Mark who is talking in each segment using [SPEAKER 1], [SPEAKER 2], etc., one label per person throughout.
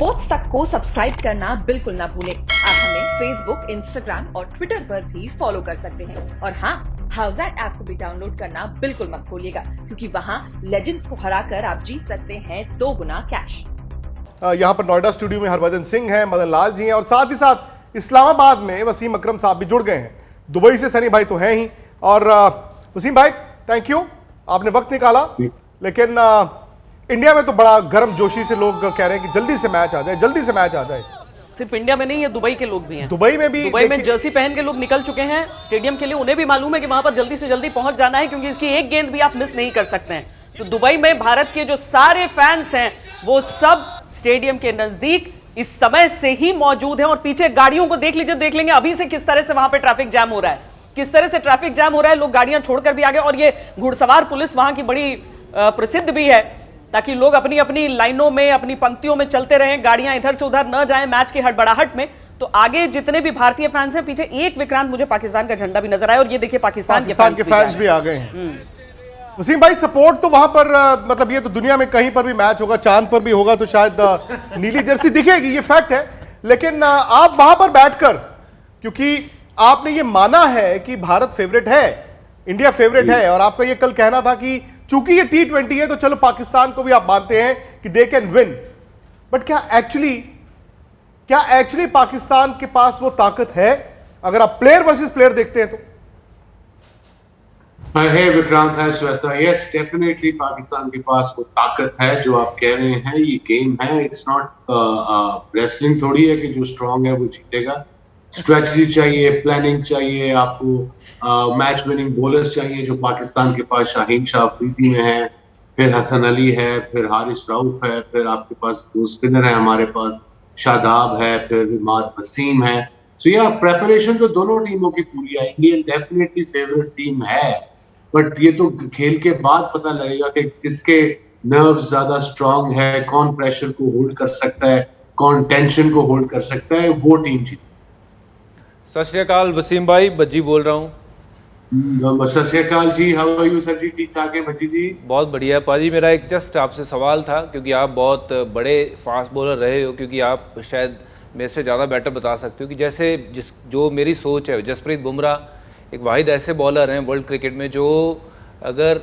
[SPEAKER 1] Sports तक को subscribe करना बिल्कुल ना भूलें। आप हमें फेसबुक, इंस्टाग्राम और ट्विटर पर भी फॉलो कर सकते हैं। और हाँ, हाउसएट ऐप को भी डाउनलोड करना बिल्कुल मत भूलिएगा, क्योंकि वहाँ लेजेंड्स को हराकर आप जीत सकते हैं 2 गुना कैश।
[SPEAKER 2] यहाँ पर नोएडा स्टूडियो में हरभजन सिंह हैं, मदन लाल जी हैं और साथ ही साथ इस्लामाबाद में वसीम अकरम साहब भी जुड़ गए हैं। दुबई से सनी भाई तो हैं ही। और वसीम भाई, थैंक यू, आपने वक्त निकाला। लेकिन इंडिया में तो बड़ा गर्म जोशी से लोग कह रहे हैं कि जल्दी से मैच आ जाए, जल्दी से मैच आ जाए।
[SPEAKER 3] सिर्फ इंडिया में नहीं है, दुबई के लोग भी हैं।
[SPEAKER 2] दुबई में
[SPEAKER 3] जर्सी पहन के लोग निकल चुके हैं स्टेडियम के लिए। उन्हें भी मालूम है कि वहां पर जल्दी से जल्दी पहुंच जाना है, क्योंकि इसकी एक गेंद भी आप मिस नहीं कर सकते हैं। तो दुबई में भारत के जो सारे फैंस हैं वो सब स्टेडियम के नजदीक इस समय से ही मौजूद हैं। और पीछे गाड़ियों को देख लीजिए, देख लेंगे अभी से किस तरह से वहां पे ट्रैफिक जैम हो रहा है, किस तरह से ट्रैफिक जैम हो रहा है। लोग गाड़ियां छोड़कर भी आ गए। और ये घुड़सवार पुलिस वहां की बड़ी प्रसिद्ध भी है, ताकि लोग अपनी अपनी लाइनों में, अपनी पंक्तियों में चलते रहें, गाड़ियां इधर से उधर न जाएं मैच की हड़बड़ाहट में। तो आगे जितने भी भारतीय फैंस हैं, पीछे एक विक्रांत मुझे पाकिस्तान का झंडा भी नजर आया। और ये देखिए पाकिस्तान के
[SPEAKER 2] फैंस भी आ गए हैं। वसीम भाई, सपोर्ट तो वहां पर मतलब ये तो दुनिया में कहीं पर भी मैच होगा, चांद पर भी होगा तो शायद नीली जर्सी दिखेगी, ये फैक्ट है। लेकिन आप वहां पर बैठकर, क्योंकि आपने ये माना है कि भारत फेवरेट है, इंडिया फेवरेट है, और आपका ये कल कहना था कि चूंकि ये T20 है तो चलो पाकिस्तान को भी आप मानते हैं कि दे कैन विन। बट क्या एक्चुअली पाकिस्तान के पास वो ताकत है, अगर आप प्लेयर वर्सेस प्लेयर देखते हैं तो?
[SPEAKER 4] Hey विक्रांत, है श्वेता। यस, डेफिनेटली पाकिस्तान के पास वो ताकत है जो आप कह रहे हैं। ये गेम है, इट्स नॉट रेसलिंग थोड़ी है कि जो स्ट्रांग है वो जीतेगा। स्ट्रेटजी चाहिए, प्लानिंग चाहिए, आपको मैच विनिंग बॉलर्स चाहिए, जो पाकिस्तान के पास शाहीन शाह अफरीदी में है, फिर हसन अली है, फिर हारिस रऊफ है, फिर आपके पास दो स्पिनर है, हमारे पास शादाब है, फिर इमाद वसीम है। सो या प्रेपरेशन तो दोनों टीमों की पूरी है। इंडियन डेफिनेटली फेवरेट टीम है, बट ये तो खेल के बाद पता लगेगा कि किसके नर्व्स ज्यादा स्ट्रांग है, कौन प्रेशर को होल्ड कर सकता है, कौन टेंशन को होल्ड कर सकता है, वो टीम जीती।
[SPEAKER 5] सत श्री अकाल वसीम भाई, बज्जी बोल रहा हूँ।
[SPEAKER 4] सत श्री अकाल जी, हाउ आर यू सर जी? ठीक ठाक है बज्जी जी?
[SPEAKER 5] बहुत बढ़िया पाजी। मेरा एक जस्ट आपसे सवाल था, क्योंकि आप बहुत बड़े फास्ट बॉलर रहे हो, क्योंकि आप शायद मेरे से ज़्यादा बेटर बता सकते हो कि जैसे जो मेरी सोच है, जसप्रीत बुमराह एक वाहिद ऐसे बॉलर हैं वर्ल्ड क्रिकेट में जो अगर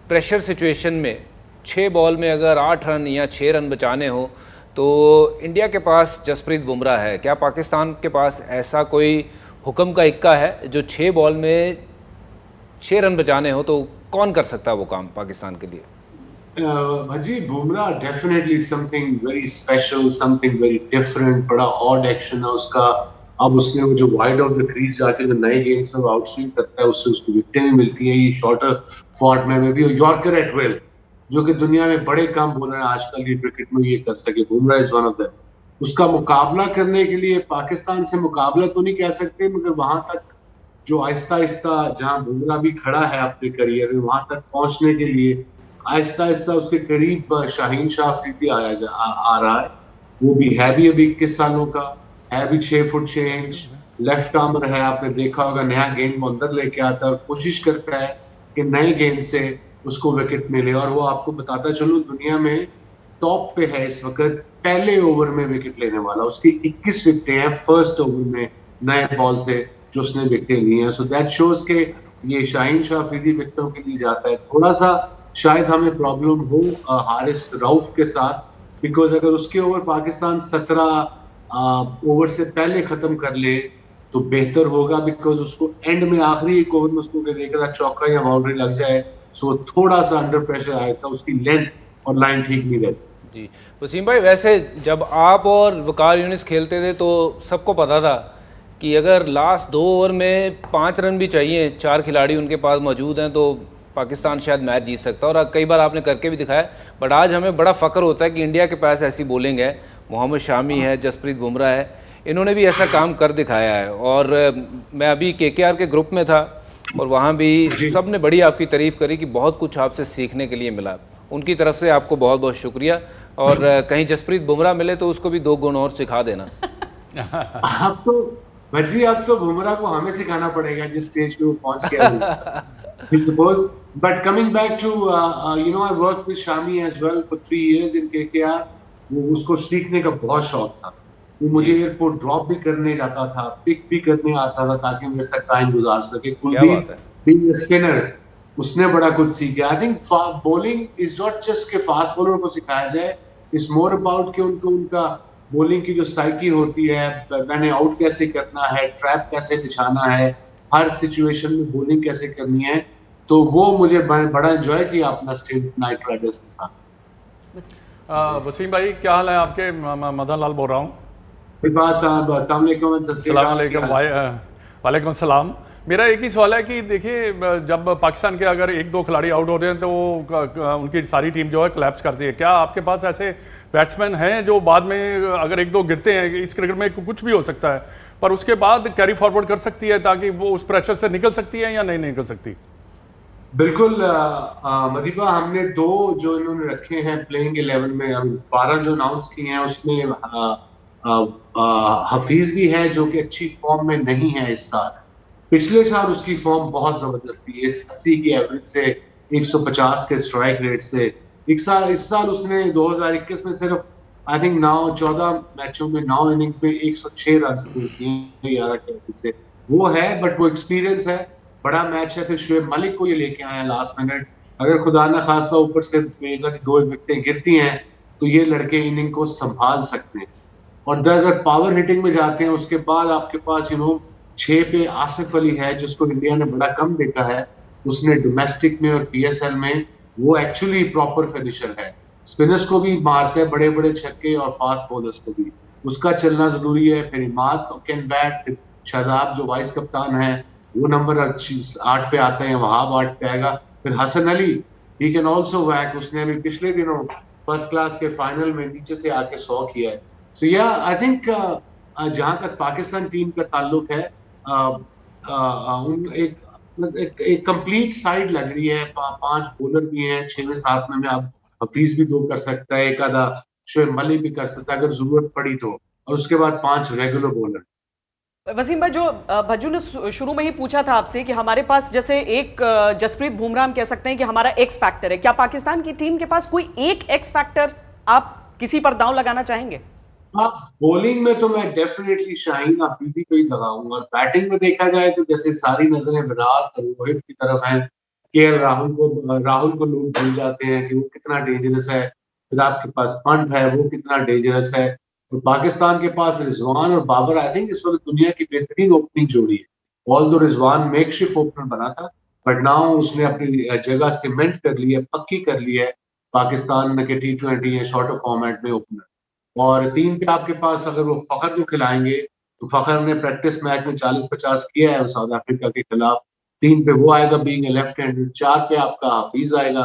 [SPEAKER 5] प्रेशर सिचुएशन में 6 बॉल में अगर 8 रन या 6 रन बचाने हो तो इंडिया के पास जसप्रीत बुमराह है। क्या पाकिस्तान के पास ऐसा कोई हुक्म का इक्का है जो 6 बॉल में 6 रन बचाने हो, तो कौन कर सकता है वो काम पाकिस्तान के लिए?
[SPEAKER 4] भाजी, Bumrah definitely something very special, something very different. बड़ा ऑड एक्शन है उसका। अब उसने वो जो वाइड ऑफ द क्रीज जाके जो नए गेम से आउटस्विंग करता है, उससे उसको विकेटें भी मिलती है। ये शॉर्टर फॉर्मेट में भी यॉर्कर एट विल, जो कि दुनिया में बड़े कम बोल रहे हैं आजकल की क्रिकेट में ये कर सके। Bumrah is one of them. उसका मुकाबला करने के लिए पाकिस्तान से मुकाबला तो नहीं कह सकते, मगर वहां तक जो आहिस्ता आहिस्ता जहां बुमराह भी खड़ा है अपने करियर में, वहां तक पहुंचने के लिए आहिस्ता आहिस्ता उसके करीब शाहीन शाह अफरीदी आ रहा है। वो भी है भी अभी 21 सालों का, है भी 6 फुट 6 इंच, लेफ्ट आर्मर है। आपने देखा होगा नया गेंद वो अंदर लेके आता है और कोशिश करता है कि नए गेंद से उसको विकेट मिले। और वो आपको बताता चलूं, दुनिया में टॉप पे है इस वक्त पहले ओवर में विकेट लेने वाला। उसकी 21 विकेटें हैं फर्स्ट ओवर में नए बॉल से जो उसने विकेटें ली हैं। सो दैट शोज के ये शाहीन शाह अफरीदी विकेटों के लिए जाता है। थोड़ा सा शायद हमें प्रॉब्लम हो हारिस रऊफ के साथ, बिकॉज अगर उसके ओवर पाकिस्तान 17 ओवर से पहले खत्म कर ले तो बेहतर होगा, बिकॉज उसको एंड में आखिरी एक ओवर में उसको देखा चौका या बाउंड्री लग जाए, सो थोड़ा सा अंडर प्रेशर आया था। उसकी लेंथ और लाइन ठीक नहीं रहती।
[SPEAKER 5] जी वसीम भाई, वैसे जब आप और वकार यूनिस खेलते थे तो सबको पता था कि अगर लास्ट 2 ओवर में 5 रन भी चाहिए, 4 खिलाड़ी उनके पास मौजूद हैं, तो पाकिस्तान शायद मैच जीत सकता है। और कई बार आपने करके भी दिखाया। बट आज हमें बड़ा फ़ख्र होता है कि इंडिया के पास ऐसी बॉलिंग है, मोहम्मद शामी है, जसप्रीत बुमराह है, इन्होंने भी ऐसा काम कर दिखाया है। और मैं अभी KKR के ग्रुप में था और वहाँ भी सब ने बड़ी आपकी तारीफ़ करी कि बहुत कुछ आपसे सीखने के लिए मिला। उनकी तरफ से आपको बहुत बहुत शुक्रिया। और कहीं जसप्रीत बुमराह मिले तो उसको भी 2 गुण और सिखा देना।
[SPEAKER 4] अब तो बुमराह को हमें सिखाना पड़ेगा जिस स्टेज पे वो पहुंच गया। I suppose, but coming back to I worked with Shami as well for 3 years in KKR. वो उसको सीखने का बहुत शौक था। वो मुझे एयरपोर्ट ड्रॉप भी करने जाता था, पिक भी करने आता था ताकि मेरे साथ टाइम गुजार सके।
[SPEAKER 5] क्या बात
[SPEAKER 4] कुलदीप
[SPEAKER 5] है।
[SPEAKER 4] बीइंग स्पिनर, उसने बड़ा कुछ सीखा। I think bowling is not just के फास्ट बॉलर को सिखाया जाए, इट्स मोर अबाउट कि उनको उनका बॉलिंग की जो साइकी होती है, मैंने आउट कैसे करना है, ट्रैप कैसे बिछाना है, हर सिचुएशन में बॉलिंग कैसे करनी है, तो वो मुझे बड़ा एंजॉय किया अपना स्टेट नाइट राइडर्स के साथ।
[SPEAKER 6] वसीम भाई क्या हाल है आपके? मदन लाल बोल रहा हूँ।
[SPEAKER 4] साहब अस्सलाम वालेकुम, सत श्री अकाल, क्या हाल चाल?
[SPEAKER 6] वालेकुम सलाम। मेरा एक ही सवाल है कि देखिए, जब पाकिस्तान के अगर एक दो खिलाड़ी आउट होते हैं तो उनकी सारी टीम जो है कोलैप्स करती है। क्या आपके पास ऐसे बैट्समैन हैं जो बाद में अगर एक दो गिरते हैं, इस क्रिकेट में कुछ भी हो सकता है, पर उसके बाद कैरी फॉरवर्ड कर सकती है ताकि वो उस प्रेशर से निकल सकती है या नहीं निकल सकती?
[SPEAKER 4] बिल्कुल मदीबा, हमने दो जो इन्होंने रखे हैं प्लेइंग 11 में, हम 12 जो अनाउंस किए हैं उसमें हफीज भी है जो कि अच्छी फॉर्म में नहीं है इस साल। पिछले साल उसकी फॉर्म बहुत जबरदस्त थी, 80 की एवरेज से 150 के स्ट्राइक रेट से। इस साल उसने 2021 में सिर्फ आई थिंक 14 मैचों में 9 इनिंग्स में 106 रन स्कोर किए 11 के एवरेज से। वो है, बट वो एक्सपीरियंस है, बड़ा मैच है। फिर शुएब मलिक को ये लेके आए हैं लास्ट मिनट। अगर खुदा ना खास्ता ऊपर से 2 विकेटें गिरती हैं तो ये लड़के इनिंग को संभाल सकते हैं। और अगर पावर हिटिंग में जाते हैं उसके बाद आपके पास 6 पे आसिफ अली है जिसको इंडिया ने बड़ा कम देखा है। उसने डोमेस्टिक में और पीएसएल में वो एक्चुअली प्रॉपर फिनिशर है, स्पिनर्स को भी मारते हैं बड़े बड़े छक्के और फास्ट बॉलर्स को भी, उसका चलना जरूरी है। फिर इमाद कैन बैट, शादाब जो वाइस कप्तान है वो नंबर 8 पे आते हैं, वहाब 8 पे आएगा। फिर Hasan Ali he can also whack, उसने अभी पिछले दिनों फर्स्ट क्लास के फाइनल में नीचे से आके 100 किया है। सो या आई थिंक जहां तक पाकिस्तान टीम का ताल्लुक है, एक कंप्लीट साइड लग रही है। 5 बॉलर भी हैं, 6 में 7 में आप हफीज भी 2 कर सकता है, एक आधा शोएब मलिक भी कर सकता है अगर जरूरत पड़ी तो, और उसके बाद 5 रेगुलर बॉलर।
[SPEAKER 3] वसीम भाई, जो भज्जू ने शुरू में ही पूछा था आपसे कि हमारे पास जैसे एक जसप्रीत बुमराह हम कह सकते हैं कि हमारा एक्स फैक्टर है, क्या पाकिस्तान की टीम के पास कोई एक एक्स फैक्टर आप किसी पर दांव लगाना चाहेंगे?
[SPEAKER 4] हाँ, बॉलिंग में तो मैं डेफिनेटली शाहीन अफरीदी को ही लगाऊंगा, और बैटिंग में देखा जाए तो जैसे सारी नजरें विराट और रोहित की तरफ हैं। केएल राहुल को लोग भूल जाते हैं कि वो कितना डेंजरस है। फिर आपके पास पंट है, वो कितना डेंजरस है। और पाकिस्तान के पास रिजवान और बाबर आई थिंक इस वक्त दुनिया की बेहतरीन ओपनिंग जोड़ी है। ऑल दो रिजवान मेकशिफ्ट ओपनर बना था, बट नाउ उसने अपनी जगह सीमेंट कर ली है, पक्की कर ली है पाकिस्तान के T20 या शॉर्टर फॉर्मेट में ओपनर। और 3 पे आपके पास अगर वो फखर को खिलाएंगे तो फखर ने प्रैक्टिस मैच में 40-50 किया है साउथ अफ्रीका के खिलाफ। 3 पे वो आएगा बीइंग ए लेफ्ट हैंड, 4 पे आपका हफीज आएगा,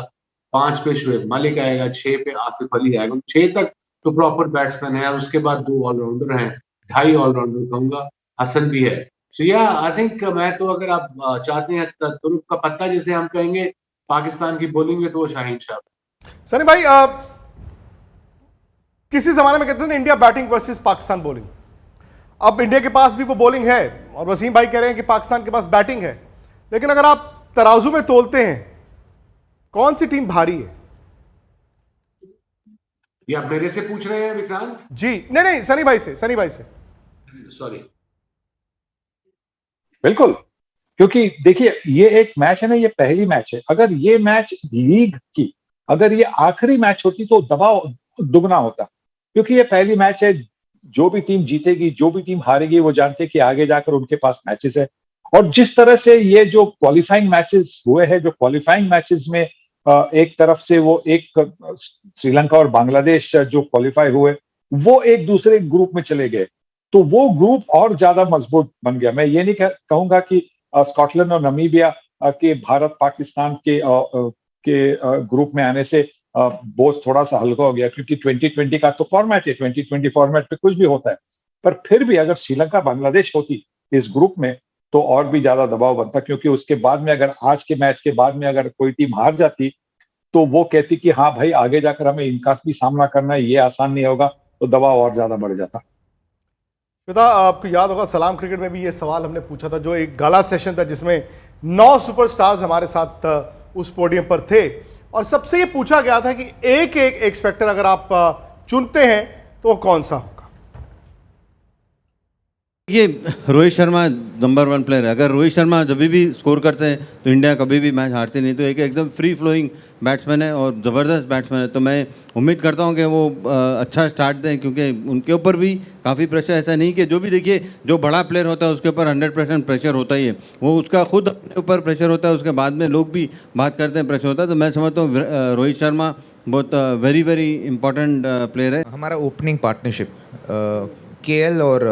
[SPEAKER 4] 5 पे शोएब मलिक आएगा, 6 पे आसिफ अली आएगा। 6 तक तो प्रॉपर बैट्समैन है, और उसके बाद 2 ऑलराउंडर हैं, 2.5 ऑलराउंडर कहूंगा, हसन भी है। सो या आई थिंक मैं तो, अगर आप चाहते हैं तुरुप का पत्ता जिसे हम कहेंगे पाकिस्तान की बॉलिंग में, तो वो शाहीन शाह।
[SPEAKER 2] सनी भाई, किसी जमाने में कहते थे ना India batting versus Pakistan bowling. अब इंडिया के पास भी वो बॉलिंग है और वसीम भाई कह रहे हैं कि पाकिस्तान के पास बैटिंग है, लेकिन अगर आप तराजू में तोलते हैं कौन सी टीम भारी है?
[SPEAKER 4] ये आप मेरे से पूछ रहे हैं विक्रांत
[SPEAKER 2] जी? नहीं, सनी भाई से।
[SPEAKER 4] सॉरी।
[SPEAKER 7] बिल्कुल, क्योंकि देखिए ये एक मैच है ना, ये पहली मैच है। अगर ये मैच लीग की, अगर ये आखिरी मैच होती तो दबाव दुगना होता, क्योंकि ये पहली मैच है। जो भी टीम जीतेगी, जो भी टीम हारेगी, वो जानते हैं कि आगे जाकर उनके पास मैचेस है। और जिस तरह से ये जो क्वालिफाइंग मैचेस हुए हैं, जो क्वालिफाइंग मैचेस में एक तरफ से वो एक श्रीलंका और बांग्लादेश जो क्वालिफाई हुए, वो एक दूसरे ग्रुप में चले गए, तो वो ग्रुप और ज्यादा मजबूत बन गया। मैं ये नहीं कहूंगा कि स्कॉटलैंड और नामीबिया के भारत पाकिस्तान के ग्रुप में आने से बोझ थोड़ा सा हल्का हो गया, क्योंकि 2020 का तो फॉर्मेट है, 2020 फॉर्मेट पे कुछ भी होता है। पर फिर भी अगर श्रीलंका बांग्लादेश होती इस ग्रुप में तो और भी ज्यादा दबाव बनता, क्योंकि उसके बाद में अगर आज के मैच के बाद में अगर कोई टीम हार जाती तो वो कहती कि हाँ भाई, आगे जाकर हमें इनका भी सामना करना है, ये आसान नहीं होगा, तो दबाव और ज्यादा बढ़ जाता।
[SPEAKER 2] आपको याद होगा सलाम क्रिकेट में भी ये सवाल हमने पूछा था, जो एक गाला सेशन था जिसमें 9 सुपरस्टार्स हमारे साथ उस पोडियम पर थे, और सबसे ये पूछा गया था कि एक एक्स फैक्टर अगर आप चुनते हैं तो वो कौन सा होगा?
[SPEAKER 8] ये रोहित शर्मा नंबर 1 प्लेयर है। अगर रोहित शर्मा जब भी स्कोर करते हैं तो इंडिया कभी भी मैच हारती नहीं। तो एक एकदम फ्री फ्लोइंग बैट्समैन है और ज़बरदस्त बैट्समैन है। तो मैं उम्मीद करता हूं कि वो अच्छा स्टार्ट दें, क्योंकि उनके ऊपर भी काफ़ी प्रेशर, ऐसा नहीं कि जो भी देखिए जो बड़ा प्लेयर होता है उसके ऊपर 100% प्रेशर होता ही है। वो उसका खुद अपने ऊपर प्रेशर होता है, उसके बाद में लोग भी बात करते हैं प्रेशर होता है। तो मैं समझता हूँ रोहित शर्मा बहुत वेरी वेरी इंपॉर्टेंट प्लेयर है।
[SPEAKER 9] हमारा ओपनिंग पार्टनरशिप केएल और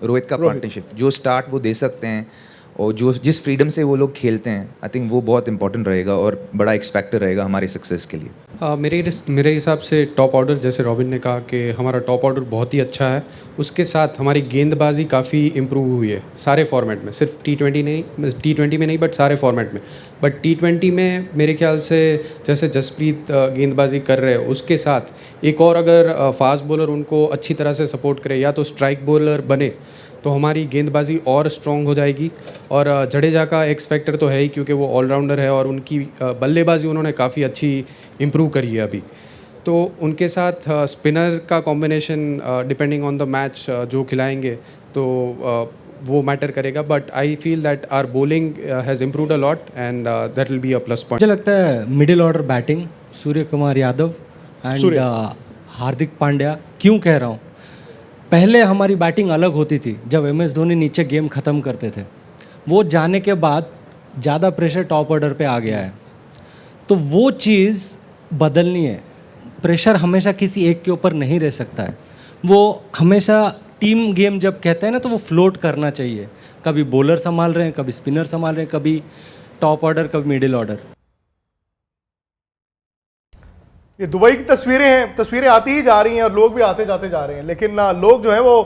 [SPEAKER 9] रोहित का पार्टनरशिप, जो स्टार्ट वो दे सकते हैं और जो जिस फ्रीडम से वो लोग खेलते हैं, आई थिंक वो बहुत इंपॉर्टेंट रहेगा और बड़ा एक्स फैक्टर रहेगा हमारी सक्सेस के लिए।
[SPEAKER 10] मेरे हिसाब से टॉप ऑर्डर, जैसे रॉबिन ने कहा कि हमारा टॉप ऑर्डर बहुत ही अच्छा है। उसके साथ हमारी गेंदबाजी काफ़ी इम्प्रूव हुई है सारे फॉर्मेट में, सिर्फ टी20 में नहीं बट सारे फॉर्मेट में। बट टी20 में मेरे ख्याल से जैसे जसप्रीत गेंदबाजी कर रहे हैं, उसके साथ एक और अगर फास्ट बॉलर उनको अच्छी तरह से सपोर्ट करे या तो स्ट्राइक बॉलर बने तो हमारी गेंदबाजी और स्ट्रॉन्ग हो जाएगी। और जडेजा का एक्स फैक्टर तो है ही, क्योंकि वो ऑलराउंडर है और उनकी बल्लेबाजी उन्होंने काफ़ी अच्छी इम्प्रूव करी है अभी। तो उनके साथ स्पिनर का combination depending on the match जो खिलाएंगे तो वो मैटर करेगा। But I feel that our bowling has improved a lot and that will be a plus point.
[SPEAKER 11] मुझे लगता है middle order batting Surya Kumar Yadav and Hardik Pandya. क्यों कह रहा हूँ, पहले हमारी बैटिंग अलग होती थी जब MS धोनी नीचे गेम ख़त्म करते थे। वो जाने के बाद ज़्यादा प्रेशर टॉप ऑर्डर पे आ गया है, तो वो चीज़ बदलनी है। प्रेशर हमेशा किसी एक के ऊपर नहीं रह सकता है। वो हमेशा टीम गेम जब कहते हैं ना, तो वो फ्लोट करना चाहिए। कभी बॉलर संभाल रहे हैं, कभी स्पिनर संभाल रहे हैं, कभी टॉप ऑर्डर, कभी मिडिल ऑर्डर।
[SPEAKER 2] ये दुबई की तस्वीरें हैं, तस्वीरें आती ही जा रही हैं और लोग भी आते जाते जा रहे हैं, लेकिन ना लोग जो है वो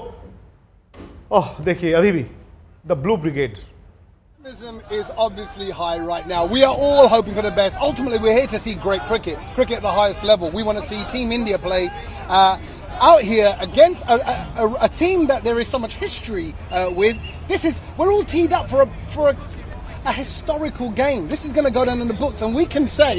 [SPEAKER 2] देखिए अभी भी the blue brigade
[SPEAKER 12] is obviously high right now. We are all hoping for the best. Ultimately, we're here to see great cricket at the highest level. We want to see Team India play out here against a team that there is so much history with. We're all teed up for a historical game. This is going to go down in the books, and we can say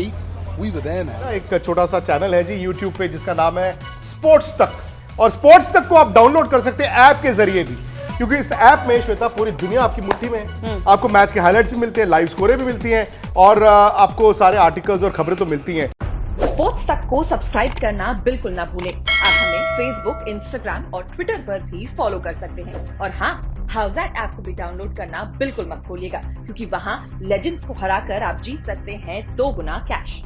[SPEAKER 12] we were there, man.
[SPEAKER 2] एक छोटा सा channel है जी YouTube पे जिसका नाम है sports तक, और स्पोर्ट्स तक को आप डाउनलोड कर सकते हैं ऐप के जरिए भी, क्योंकि इस ऐप में श्वेता पूरी दुनिया आपकी मुट्ठी में है। आपको मैच के हाइलाइट्स भी मिलते हैं, लाइव स्कोरें भी मिलती हैं और आपको सारे आर्टिकल्स और खबरें तो मिलती हैं।
[SPEAKER 1] स्पोर्ट्स तक को सब्सक्राइब करना बिल्कुल ना भूलें। आप हमें फेसबुक, इंस्टाग्राम और ट्विटर पर भी फॉलो कर सकते हैं। और हाँ, हाउसएट ऐप को भी डाउनलोड करना बिल्कुल मत भूलिएगा, क्योंकि वहाँ लेजेंड्स को हराकर आप जीत सकते हैं 2 गुना कैश।